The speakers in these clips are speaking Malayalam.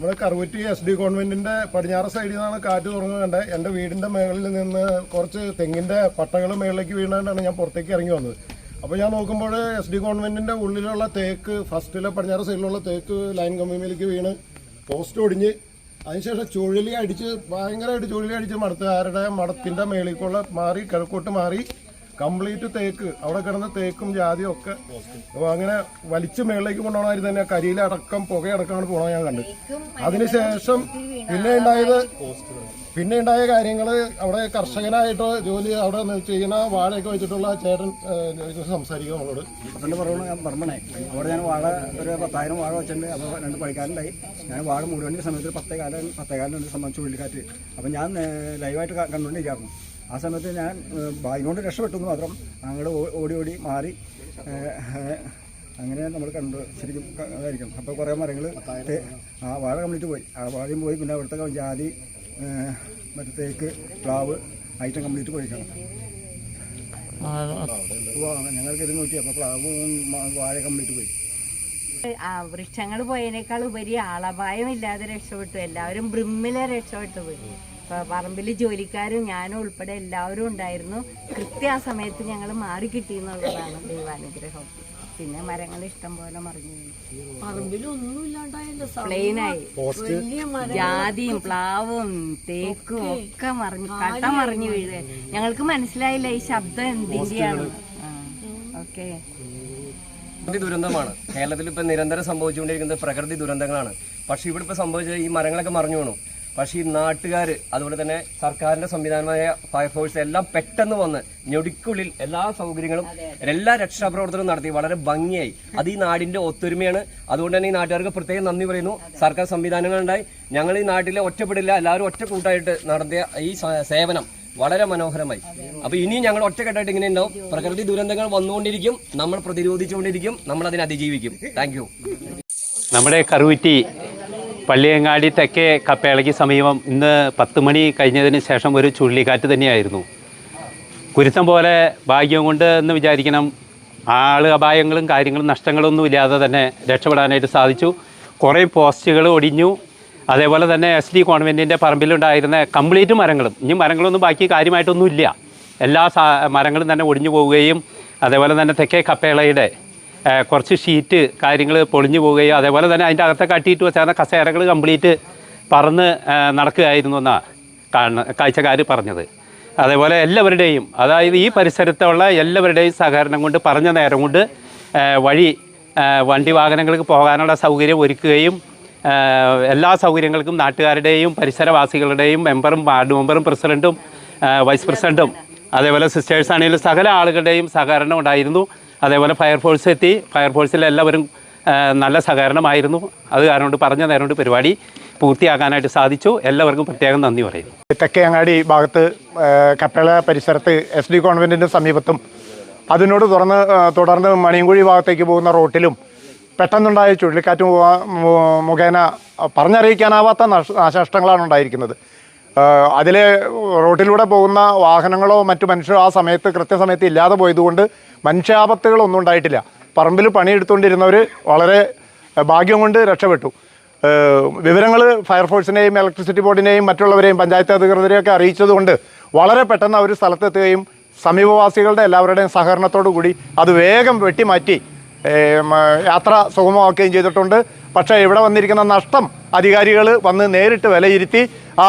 നമ്മുടെ കറുവറ്റി SD കോൺവെന്റിന്റെ പടിഞ്ഞാറ് സൈഡിൽ നിന്നാണ് കാറ്റ് തുറങ്ങുന്നത്. എൻ്റെ വീടിന്റെ മേളിൽ നിന്ന് കുറച്ച് തെങ്ങിന്റെ പട്ടകൾ മേളിലേക്ക് വീണാണ്ടാണ് ഞാൻ പുറത്തേക്ക് ഇറങ്ങി വന്നത്. അപ്പോൾ ഞാൻ നോക്കുമ്പോൾ SD കോൺവെന്റിന്റെ ഉള്ളിലുള്ള തേക്ക്, ഫസ്റ്റിലെ പടിഞ്ഞാറ് സൈഡിലുള്ള തേക്ക് ലൈൻ കമ്പിയിലേക്ക് വീണ് പോസ്റ്റ് ഒടിഞ്ഞ്, അതിനുശേഷം ചുഴലി അടിച്ച് ഭയങ്കരമായിട്ട് ചുഴലി അടിച്ച് മടത്തുകാരുടെ മടത്തിന്റെ മേളിലേക്കുള്ള മാറി കിഴക്കോട്ട് മാറി കംപ്ലീറ്റ് തേക്ക്, അവിടെ കിടന്ന തേക്കും ജാതിയും ഒക്കെ അങ്ങനെ വലിച്ചു മേളിലേക്ക് കൊണ്ടുപോകണമാതിരി തന്നെ കരിയിലടക്കം പുകയടക്കമാണ് പോകണം ഞാൻ കണ്ടു. അതിനുശേഷം പിന്നെ ഉണ്ടായ കാര്യങ്ങൾ അവിടെ കർഷകനായിട്ട് ജോലി അവിടെ ചെയ്യുന്ന വാഴയൊക്കെ വെച്ചിട്ടുള്ള ചേട്ടൻ സംസാരിക്കും നമ്മളോട്. അപ്പം പറയണ ഞാൻ പറമ്പണേ അവിടെ ഞാൻ വാഴ ഒരു 10,000 വാഴ വെച്ചിട്ടുണ്ട്. അപ്പോൾ 2 പണിക്കാരുണ്ടായി. ഞാൻ വാഴ മൂടുവേണ്ട സമയത്ത് 10 സംബന്ധിച്ച് ചുഴലിക്കാറ്റ്. അപ്പം ഞാൻ ലൈവായിട്ട് കണ്ടുകൊണ്ടിരിക്കായിരുന്നു. ആ സമയത്ത് ഞാൻ ഭാഗ്യം രക്ഷപ്പെട്ടു എന്ന് മാത്രം. അങ്ങോട്ട് ഓടി മാറി അങ്ങനെ നമ്മൾ കണ്ടു. ശരിക്കും അതായിരിക്കും. അപ്പോൾ കുറേ മരങ്ങൾ ആ വാഴ കംപ്ലീറ്റ് പോയി. ആ വാഴയും പോയി. പിന്നെ അവിടുത്തെ ജാതി, മറ്റേ തേക്ക്, പ്ലാവ് ഐറ്റം കംപ്ലീറ്റ് പോയിക്കണം. ഞങ്ങൾക്ക് ഇത് നോക്കി. അപ്പോൾ പ്ലാവും വാഴ കംപ്ലീറ്റ് പോയി. വൃക്ഷങ്ങൾ പോയതിനേക്കാൾ ഉപരി ആളപായം ഇല്ലാതെ രക്ഷപ്പെട്ടു. എല്ലാവരും ബ്രിമ്മിലെ രക്ഷപ്പെട്ടു പോയി. പറമ്പിൽ ജോലിക്കാരും ഞാനും ഉൾപ്പെടെ എല്ലാവരും ഉണ്ടായിരുന്നു. കൃത്യ ആ സമയത്ത് ഞങ്ങൾ മാറി കിട്ടിയെന്നുള്ളതാണ് ദൈവാനുഗ്രഹം. പിന്നെ മരങ്ങൾ ഇഷ്ടം പോലെ മറിഞ്ഞു, പ്ലെയിനായി. ജാതിയും പ്ലാവും തേക്കും ഒക്കെ മറിഞ്ഞു, കട്ട മറിഞ്ഞു വീഴുക. ഞങ്ങൾക്ക് മനസ്സിലായില്ല ഈ ശബ്ദം എന്തിന്റെയാണ്. ഓക്കെ, ദുരന്തമാണ് കേരളത്തിൽ ഇപ്പൊ നിരന്തരം സംഭവിച്ചുകൊണ്ടിരിക്കുന്നത്. പ്രകൃതി ദുരന്തങ്ങളാണ്. പക്ഷെ ഇവിടെ ഇപ്പൊ സംഭവിച്ചത് ഈ മരങ്ങളൊക്കെ മറിഞ്ഞു വീണു. പക്ഷേ ഈ നാട്ടുകാർ, അതുപോലെ തന്നെ സർക്കാരിന്റെ സംവിധാനമായ ഫയർഫോഴ്സ് എല്ലാം പെട്ടെന്ന് വന്ന് ഞൊടിക്കുള്ളിൽ എല്ലാ സൗകര്യങ്ങളും, എല്ലാ രക്ഷാപ്രവർത്തനവും നടത്തി വളരെ ഭംഗിയായി. അത് ഈ നാടിന്റെ ഒത്തൊരുമയാണ്. അതുകൊണ്ട് തന്നെ ഈ നാട്ടുകാർക്ക് പ്രത്യേകം നന്ദി പറയുന്നു. സർക്കാർ സംവിധാനങ്ങളുണ്ടായി. ഞങ്ങൾ ഈ നാട്ടിലെ ഒറ്റപ്പെടില്ല, എല്ലാവരും ഒറ്റ കൂട്ടായിട്ട് നടത്തിയ ഈ സേവനം വളരെ മനോഹരമായി. അപ്പൊ ഇനിയും ഞങ്ങൾ ഒറ്റക്കെട്ടായിട്ട് ഇങ്ങനെ ഉണ്ടാവും. പ്രകൃതി ദുരന്തങ്ങൾ വന്നുകൊണ്ടിരിക്കും, നമ്മൾ പ്രതിരോധിച്ചുകൊണ്ടിരിക്കും, നമ്മൾ അതിനെ അതിജീവിക്കും. Thank you. നമ്മുടെ കറുവറ്റി പള്ളിയങ്ങാടി തെക്കേ കപ്പേളയ്ക്ക് സമീപം ഇന്ന് 10 മണി കഴിഞ്ഞതിന് ശേഷം ഒരു ചുഴലിക്കാറ്റ് തന്നെയായിരുന്നു. കുരുത്തം പോലെ ഭാഗ്യം കൊണ്ട് എന്ന് വിചാരിക്കണം. അപായങ്ങളും കാര്യങ്ങളും നഷ്ടങ്ങളൊന്നും ഇല്ലാതെ തന്നെ രക്ഷപ്പെടാനായിട്ട് സാധിച്ചു. കുറേ പോസ്റ്റുകൾ ഒടിഞ്ഞു. അതേപോലെ തന്നെ SD കോൺവെൻറ്റിൻ്റെ പറമ്പിലുണ്ടായിരുന്ന കംപ്ലീറ്റ് മരങ്ങളും, ഇനി മരങ്ങളൊന്നും ബാക്കി കാര്യമായിട്ടൊന്നുമില്ല, എല്ലാ മരങ്ങളും തന്നെ ഒടിഞ്ഞു പോവുകയും അതേപോലെ തന്നെ തെക്കേ കപ്പേളയുടെ കുറച്ച് ഷീറ്റ് കാര്യങ്ങൾ പൊളിഞ്ഞു പോവുകയും അതേപോലെ തന്നെ അതിൻ്റെ അകത്തെ കട്ടിയിട്ട് വെച്ചാൽ കസേരകൾ കംപ്ലീറ്റ് പറന്ന് നടക്കുകയായിരുന്നു എന്നാണ് കാഴ്ചക്കാർ പറഞ്ഞത്. അതേപോലെ എല്ലാവരുടെയും, അതായത് ഈ പരിസരത്തുള്ള എല്ലാവരുടെയും സഹകരണം കൊണ്ട് പറഞ്ഞ നേരം കൊണ്ട് വണ്ടി വാഹനങ്ങൾക്ക് പോകാനുള്ള സൗകര്യം ഒരുക്കുകയും എല്ലാ സൗകര്യങ്ങൾക്കും നാട്ടുകാരുടെയും പരിസരവാസികളുടെയും മെമ്പറും, വാർഡ് മെമ്പറും, പ്രസിഡൻറ്റും, വൈസ് പ്രസിഡൻറ്റും അതേപോലെ സിസ്റ്റേഴ്സ് ആണെങ്കിലും സകല ആളുകളുടെയും സഹകരണം ഉണ്ടായിരുന്നു. അതേപോലെ ഫയർഫോഴ്സ് എത്തി. ഫയർഫോഴ്സിൽ എല്ലാവരും നല്ല സഹകരണമായിരുന്നു. അത് കാരണം കൊണ്ട് പറഞ്ഞ നേരം കൊണ്ട് പരിപാടി പൂർത്തിയാക്കാനായിട്ട് സാധിച്ചു. എല്ലാവർക്കും പ്രത്യേകം നന്ദി പറയുന്നു. തെക്കേങ്ങാടി ഭാഗത്ത് കപ്പേള പരിസരത്ത് SD കോൺവെന്റിൻ്റെ സമീപത്തും അതിനോട് തുടർന്ന് മണിയൻകുഴി ഭാഗത്തേക്ക് പോകുന്ന റോട്ടിലും പെട്ടെന്നുണ്ടായ ചുഴലിക്കാറ്റ് മുഖേന പറഞ്ഞറിയിക്കാനാവാത്ത നാശനഷ്ടങ്ങളാണ് ഉണ്ടായിരിക്കുന്നത്. അതിൽ റോട്ടിലൂടെ പോകുന്ന വാഹനങ്ങളോ മറ്റു മനുഷ്യരോ ആ സമയത്ത് കൃത്യസമയത്ത് ഇല്ലാതെ പോയതുകൊണ്ട് മനുഷ്യാപത്തുകളൊന്നും ഉണ്ടായിട്ടില്ല. പറമ്പിൽ പണിയെടുത്തുകൊണ്ടിരുന്നവർ വളരെ ഭാഗ്യം കൊണ്ട് രക്ഷപ്പെട്ടു. വിവരങ്ങൾ ഫയർഫോഴ്സിനെയും ഇലക്ട്രിസിറ്റി ബോർഡിനെയും മറ്റുള്ളവരെയും പഞ്ചായത്ത് അധികൃതരെയൊക്കെ അറിയിച്ചതുകൊണ്ട് വളരെ പെട്ടെന്ന് അവർ സ്ഥലത്തെത്തുകയും സമീപവാസികളുടെ എല്ലാവരുടെയും സഹകരണത്തോടു കൂടി അത് വേഗം വെട്ടിമാറ്റി യാത്ര സുഗമമാക്കുകയും ചെയ്തിട്ടുണ്ട്. പക്ഷേ ഇവിടെ വന്നിരിക്കുന്ന നഷ്ടം അധികാരികൾ വന്ന് നേരിട്ട് വിലയിരുത്തി ആ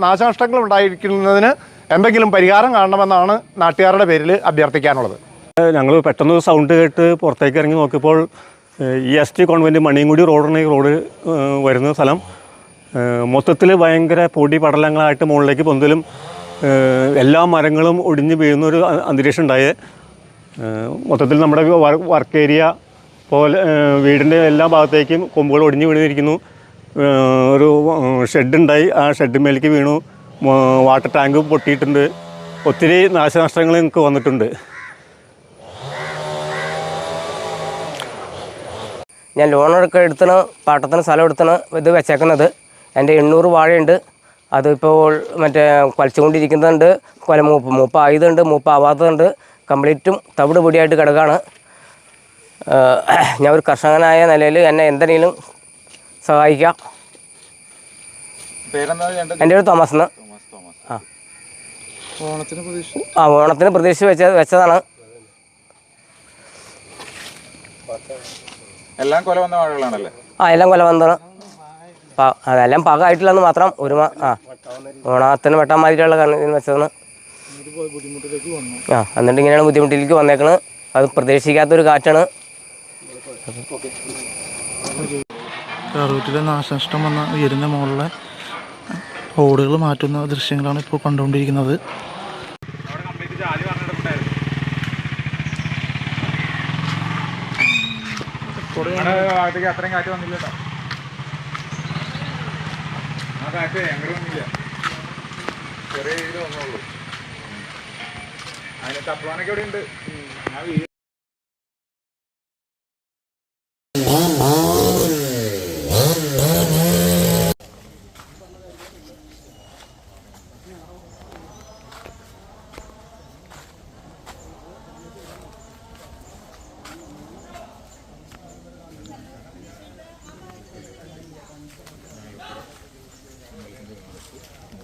നാശനഷ്ടങ്ങൾ ഉണ്ടായിരിക്കുന്നതിന് എന്തെങ്കിലും പരിഹാരം കാണണമെന്നാണ് നാട്ടുകാരുടെ പേരിൽ അഭ്യർത്ഥിക്കാനുള്ളത്. ഞങ്ങൾ പെട്ടെന്ന് സൗണ്ട് കേട്ട് പുറത്തേക്ക് ഇറങ്ങി നോക്കിയപ്പോൾ ഈ SD കോൺവെൻറ്റ് മണിയൻകുടി റോഡ് വരുന്ന സ്ഥലം മൊത്തത്തിൽ ഭയങ്കര പൊടി പടലങ്ങളായിട്ട് മുകളിലേക്ക് പൊന്തലും എല്ലാ മരങ്ങളും ഒടിഞ്ഞ് വീഴുന്നൊരു അന്തരീക്ഷം ഉണ്ടായേ. മൊത്തത്തിൽ നമ്മുടെ വർക്ക് ഏരിയ പോലെ വീടിൻ്റെ എല്ലാ ഭാഗത്തേക്കും കൊമ്പുകൾ ഒടിഞ്ഞ് വീണിരിക്കുന്നു. ഒരു ഷെഡുണ്ടായി, ആ ഷെഡിന്മേലേക്ക് വീണു. വാട്ടർ ടാങ്ക് പൊട്ടിയിട്ടുണ്ട്. ഒത്തിരി നാശനഷ്ടങ്ങൾ ഞങ്ങൾക്ക് വന്നിട്ടുണ്ട്. ഞാൻ ലോണൊക്കെ എടുത്താണ്, പാട്ടത്തിന് സ്ഥലം എടുത്താണ് ഇത് വെച്ചേക്കുന്നത്. എൻ്റെ 800 വാഴയുണ്ട്. അതിപ്പോൾ മറ്റേ കുലച്ചുകൊണ്ടിരിക്കുന്നുണ്ട്, മൂപ്പായതുണ്ട്, മൂപ്പാവാത്തതുണ്ട്. കംപ്ലീറ്റും തവിട് പൊടിയായിട്ട് കിടക്കുകയാണ്. ഞാൻ ഒരു കർഷകനായ നിലയിൽ എന്നെ എന്തെങ്കിലും സഹായിക്കാം. എൻ്റെ പേര് തോമസ് എന്ന്. ആ ഓണത്തിന് പ്രതീക്ഷിച്ച് വെച്ചതാണ്. എല്ലാം കൊല വന്ന വാഴകളാണല്ലേ? എല്ലാം കൊല വന്നതാണ്. അതെല്ലാം പാകമായിട്ടില്ലെന്ന് മാത്രം. ഓണത്തിന് വെട്ടാൻ മാതിരിയുള്ള കാരണം വെച്ചതാണ്. എന്നിട്ട് ഇങ്ങനെയാണ് ബുദ്ധിമുട്ടിലേക്ക് വന്നേക്കുന്നത്. അത് പ്രതീക്ഷിക്കാത്തൊരു കാറ്റാണ്. കറുവറ്റിലെ നാശനഷ്ടം വന്ന ഉയരുന്ന മുകളിലെ ഓടുകൾ മാറ്റുന്ന ദൃശ്യങ്ങളാണ് ഇപ്പോൾ കണ്ടുകൊണ്ടിരിക്കുന്നത്. അത്രയും കാറ്റ് വന്നില്ല. ആ കാറ്റ് ഞങ്ങൾ വന്നില്ല, ചെറിയ രീതിയിൽ വന്നുള്ളൂ. അതിന് തപ്ലാനൊക്കെ ഇവിടെ ഉണ്ട്.